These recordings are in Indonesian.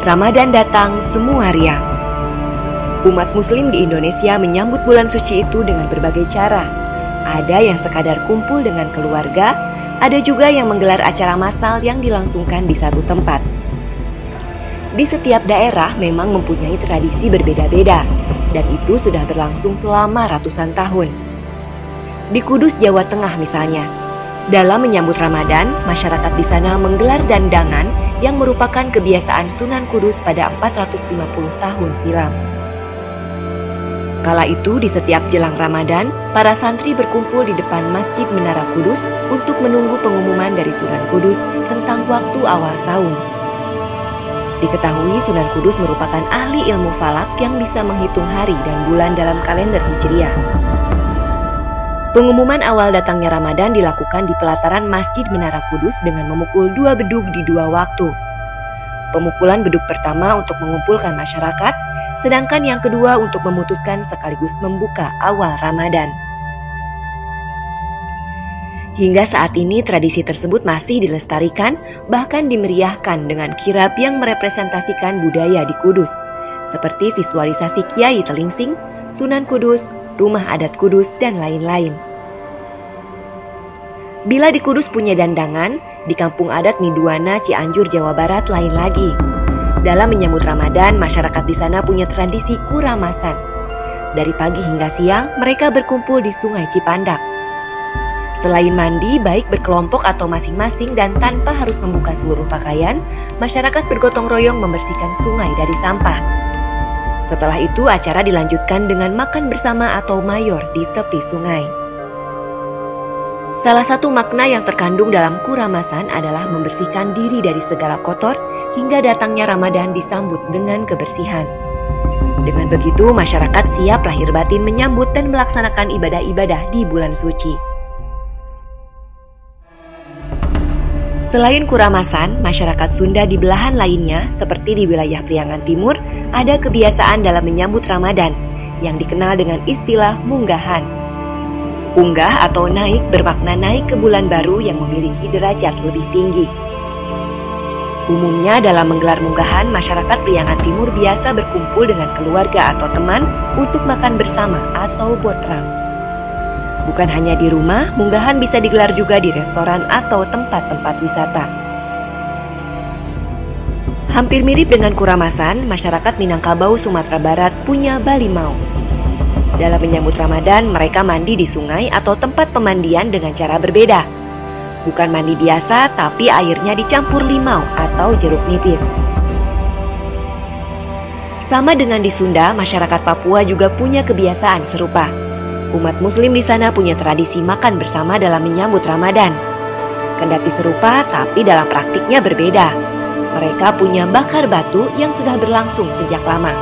Ramadan datang, semua riang. Umat muslim di Indonesia menyambut bulan suci itu dengan berbagai cara. Ada yang sekadar kumpul dengan keluarga, ada juga yang menggelar acara massal yang dilangsungkan di satu tempat. Di setiap daerah memang mempunyai tradisi berbeda-beda, dan itu sudah berlangsung selama ratusan tahun. Di Kudus, Jawa Tengah misalnya, dalam menyambut Ramadan, masyarakat di sana menggelar dandangan yang merupakan kebiasaan Sunan Kudus pada 450 tahun silam. Kala itu di setiap jelang Ramadan, para santri berkumpul di depan Masjid Menara Kudus untuk menunggu pengumuman dari Sunan Kudus tentang waktu awal saum. Diketahui Sunan Kudus merupakan ahli ilmu falak yang bisa menghitung hari dan bulan dalam kalender Hijriah. Pengumuman awal datangnya Ramadan dilakukan di pelataran Masjid Menara Kudus dengan memukul 2 bedug di 2 waktu. Pemukulan bedug pertama untuk mengumpulkan masyarakat, sedangkan yang kedua untuk memutuskan sekaligus membuka awal Ramadan. Hingga saat ini tradisi tersebut masih dilestarikan, bahkan dimeriahkan dengan kirab yang merepresentasikan budaya di Kudus, seperti visualisasi Kiai Telingsing, Sunan Kudus, Rumah Adat Kudus, dan lain-lain. Bila di Kudus punya dandangan, di kampung adat Miduana, Cianjur, Jawa Barat lain lagi. Dalam menyambut Ramadan, masyarakat di sana punya tradisi kuramasan. Dari pagi hingga siang, mereka berkumpul di Sungai Cipandak. Selain mandi, baik berkelompok atau masing-masing dan tanpa harus membuka seluruh pakaian, masyarakat bergotong royong membersihkan sungai dari sampah. Setelah itu, acara dilanjutkan dengan makan bersama atau mayor di tepi sungai. Salah satu makna yang terkandung dalam kuramasan adalah membersihkan diri dari segala kotor hingga datangnya Ramadan disambut dengan kebersihan. Dengan begitu, masyarakat siap lahir batin menyambut dan melaksanakan ibadah-ibadah di bulan suci. Selain kuramasan, masyarakat Sunda di belahan lainnya, seperti di wilayah Priangan Timur, ada kebiasaan dalam menyambut Ramadan yang dikenal dengan istilah munggahan. Unggah atau naik bermakna naik ke bulan baru yang memiliki derajat lebih tinggi. Umumnya dalam menggelar munggahan, masyarakat Priangan Timur biasa berkumpul dengan keluarga atau teman untuk makan bersama atau botram. Bukan hanya di rumah, munggahan bisa digelar juga di restoran atau tempat-tempat wisata. Hampir mirip dengan kuramasan, masyarakat Minangkabau, Sumatera Barat punya balimau. Dalam menyambut Ramadan, mereka mandi di sungai atau tempat pemandian dengan cara berbeda. Bukan mandi biasa, tapi airnya dicampur limau atau jeruk nipis. Sama dengan di Sunda, masyarakat Papua juga punya kebiasaan serupa. Umat muslim di sana punya tradisi makan bersama dalam menyambut Ramadan. Kendati serupa, tapi dalam praktiknya berbeda. Mereka punya bakar batu yang sudah berlangsung sejak lama.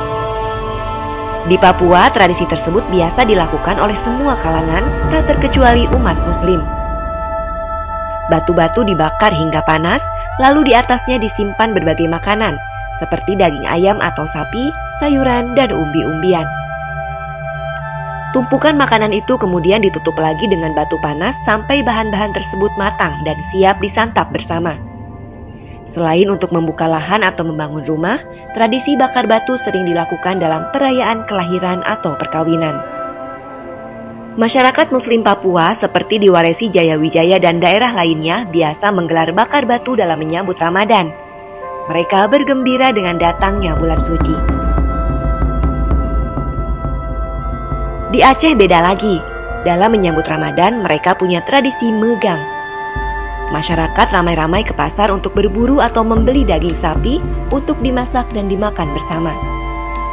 Di Papua, tradisi tersebut biasa dilakukan oleh semua kalangan, tak terkecuali umat muslim. Batu-batu dibakar hingga panas, lalu di atasnya disimpan berbagai makanan, seperti daging ayam atau sapi, sayuran, dan umbi-umbian. Tumpukan makanan itu kemudian ditutup lagi dengan batu panas sampai bahan-bahan tersebut matang dan siap disantap bersama. Selain untuk membuka lahan atau membangun rumah, tradisi bakar batu sering dilakukan dalam perayaan kelahiran atau perkawinan. Masyarakat muslim Papua seperti di Waresi Jayawijaya dan daerah lainnya biasa menggelar bakar batu dalam menyambut Ramadan. Mereka bergembira dengan datangnya bulan suci. Di Aceh beda lagi. Dalam menyambut Ramadan, mereka punya tradisi megang. Masyarakat ramai-ramai ke pasar untuk berburu atau membeli daging sapi untuk dimasak dan dimakan bersama.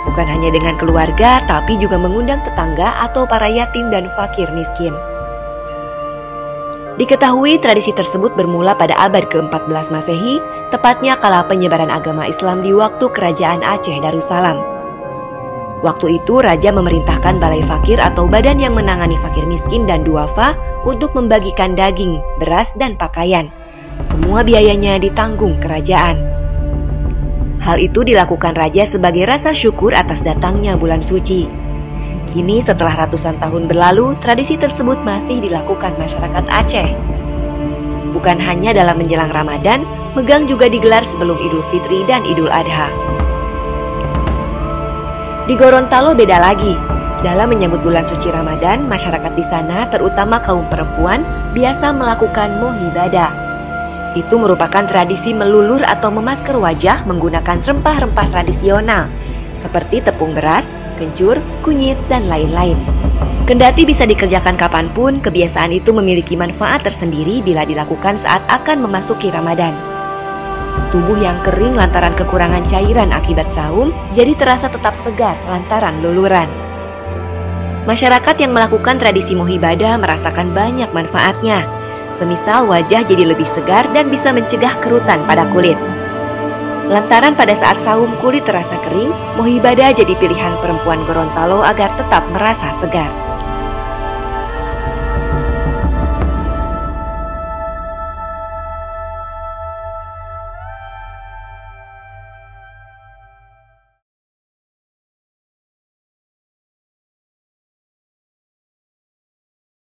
Bukan hanya dengan keluarga, tapi juga mengundang tetangga atau para yatim dan fakir miskin. Diketahui tradisi tersebut bermula pada abad ke-14 Masehi, tepatnya kala penyebaran agama Islam di waktu Kerajaan Aceh Darussalam. Waktu itu raja memerintahkan balai fakir atau badan yang menangani fakir miskin dan duafa untuk membagikan daging, beras, dan pakaian. Semua biayanya ditanggung kerajaan. Hal itu dilakukan raja sebagai rasa syukur atas datangnya bulan suci. Kini setelah ratusan tahun berlalu, tradisi tersebut masih dilakukan masyarakat Aceh. Bukan hanya dalam menjelang Ramadan, megang juga digelar sebelum Idul Fitri dan Idul Adha. Di Gorontalo beda lagi. Dalam menyambut bulan suci Ramadan, masyarakat di sana, terutama kaum perempuan, biasa melakukan mohibadah. Itu merupakan tradisi melulur atau memasker wajah menggunakan rempah-rempah tradisional seperti tepung beras, kencur, kunyit, dan lain-lain. Kendati bisa dikerjakan kapanpun, kebiasaan itu memiliki manfaat tersendiri bila dilakukan saat akan memasuki Ramadan. Tubuh yang kering lantaran kekurangan cairan akibat saum jadi terasa tetap segar lantaran luluran. Masyarakat yang melakukan tradisi mohibadah merasakan banyak manfaatnya. Semisal wajah jadi lebih segar dan bisa mencegah kerutan pada kulit. Lantaran pada saat saum kulit terasa kering, mohibadah jadi pilihan perempuan Gorontalo agar tetap merasa segar.